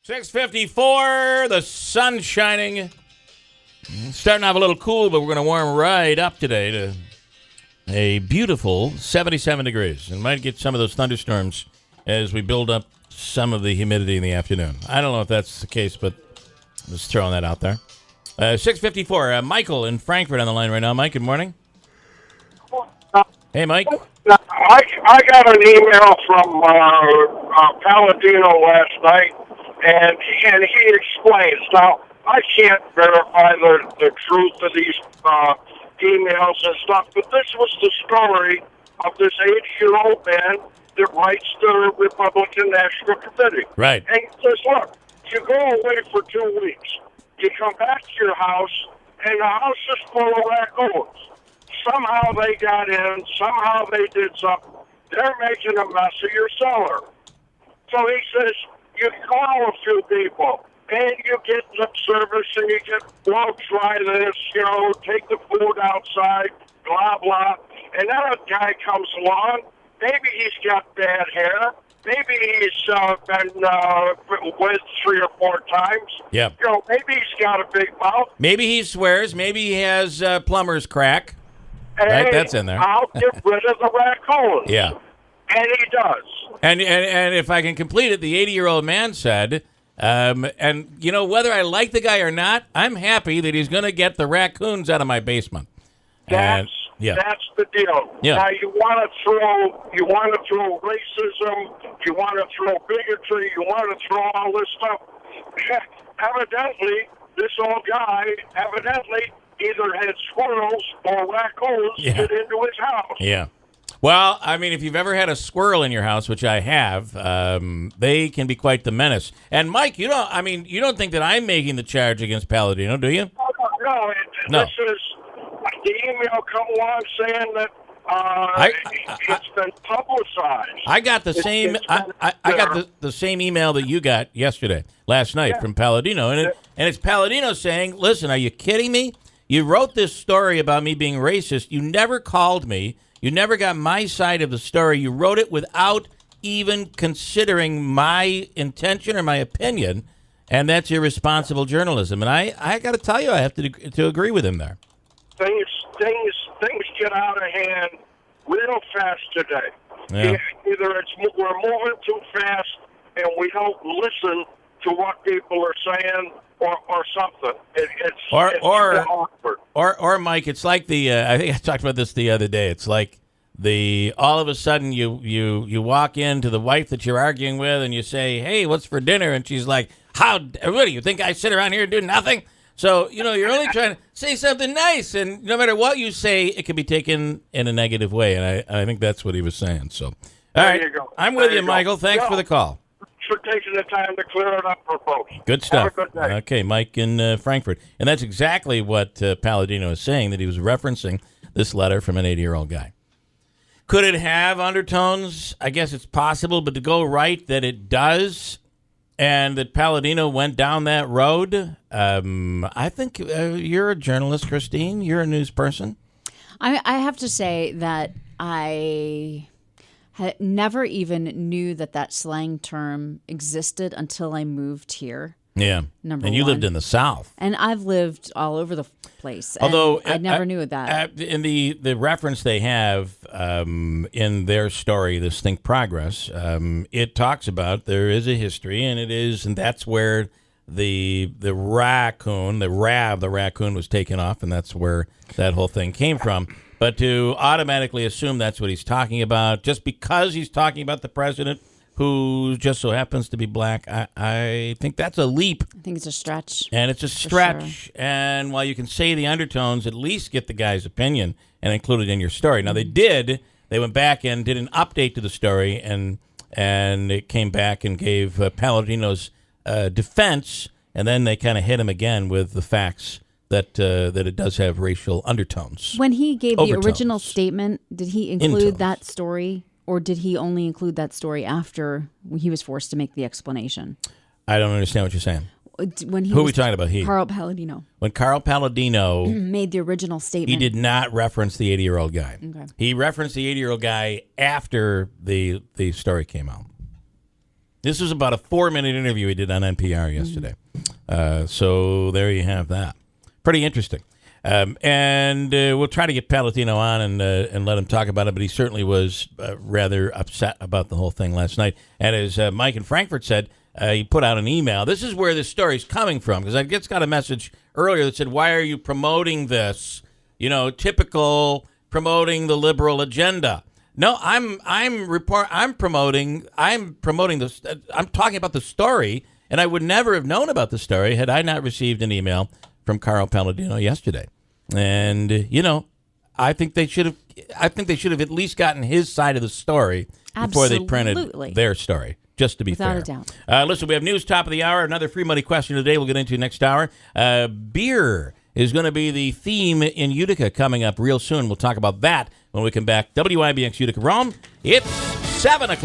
6:54, the sun shining. Starting off a little cool, but we're going to warm right up today to a beautiful 77 degrees. And might get some of those thunderstorms as we build up some of the humidity in the afternoon. I don't know if that's the case, but just throwing that out there. 6:54, Michael in Frankfurt on the line right now. Mike, good morning. Hey, Mike. I got an email from Paladino last night, and he explains. Now, I can't verify the truth of these emails and stuff, but this was the story of this 80-year-old man that writes the Republican National Committee. Right. And he says, look, you go away for 2 weeks. You come back to your house, and the house is full of raccoons. Somehow they got in. Somehow they did something. They're making a mess of your cellar. So he says, you call a few people, and you get lip service, and you get, well, try this, take the food outside, blah, blah. And then a guy comes along. Maybe he's got bad hair. Maybe he's been with 3 or 4 times. Yeah. Maybe he's got a big mouth. Maybe he swears. Maybe he has plumber's crack. And right, that's in there. I'll get rid of the raccoons. Yeah. And he does. And if I can complete it, the 80-year-old man said, whether I like the guy or not, I'm happy that he's going to get the raccoons out of my basement. That's the deal. Yeah. Now you want to throw racism, you want to throw bigotry, you want to throw all this stuff. Evidently, this old guy either had squirrels or raccoons get into his house. Yeah. Well, I mean, if you've ever had a squirrel in your house, which I have, they can be quite the menace. And Mike, you don't think that I'm making the charge against Paladino, do you? No. This is the email come along saying that it's been publicized. I got the same. I got the same email that you got last night from Paladino, and it's Paladino saying, "Listen, are you kidding me? You wrote this story about me being racist. You never called me. You never got my side of the story. You wrote it without even considering my intention or my opinion, and that's irresponsible journalism." And I got to tell you, I have to agree with him there. Things get out of hand real fast today. Yeah. Either we're moving too fast and we don't listen to what people are saying, or something. It's awkward. Or Mike, it's like I think I talked about this the other day. It's like all of a sudden you walk into the wife that you're arguing with and you say, "Hey, what's for dinner?" And she's like, what do you think I sit around here and do nothing? So, you're only trying to say something nice, and no matter what you say, it can be taken in a negative way, and I think that's what he was saying. So, all right, you go. I'm with you, Michael. Thanks for the call. For taking the time to clear it up for folks. Good stuff. Have a good day. Okay, Mike in Frankfurt. And that's exactly what Paladino is saying, that he was referencing this letter from an 80-year-old guy. Could it have undertones? I guess it's possible, but to go right that it does, and that Paladino went down that road, I think you're a journalist, Christine. You're a news person. I have to say that I never even knew that slang term existed until I moved here. Yeah. Number and you one. lived in the South. And I've lived all over the place. Although I never knew that. In the reference they have in their story, this Think Progress, it talks about there is a history, and that's where the raccoon was taken off, and that's where that whole thing came from. But to automatically assume that's what he's talking about, just because he's talking about the president, who just so happens to be black, I think that's a leap. I think it's a stretch. And it's a stretch. Sure. And while you can say the undertones, at least get the guy's opinion and include it in your story. Now, they went back and did an update to the story, and it came back and gave Paladino's defense, and then they kind of hit him again with the facts that it does have racial undertones. When he gave overtones. The original statement, did he include that story? Or did he only include that story after he was forced to make the explanation? I don't understand what you're saying. When Who are we talking about? Carl Paladino. When Carl Paladino made the original statement. He did not reference the 80-year-old guy. Okay. He referenced the 80-year-old guy after the story came out. This was about a 4-minute interview he did on NPR yesterday. So there you have that. Pretty interesting. And we'll try to get Paladino on and let him talk about it, but he certainly was rather upset about the whole thing last night. And as Mike in Frankfurt said, he put out an email. This is where this story's coming from, because I just got a message earlier that said, why are you promoting this? You know, typical promoting the liberal agenda. No, I'm promoting this. I'm talking about the story, and I would never have known about the story had I not received an email from Carl Paladino yesterday. And I think they should have at least gotten his side of the story before they printed their story. Just to be fair. Without a doubt. Listen, we have news top of the hour. Another free money question today we'll get into next hour. Beer is going to be the theme in Utica coming up real soon. We'll talk about that when we come back. WIBX Utica Rome. It's 7 o'clock.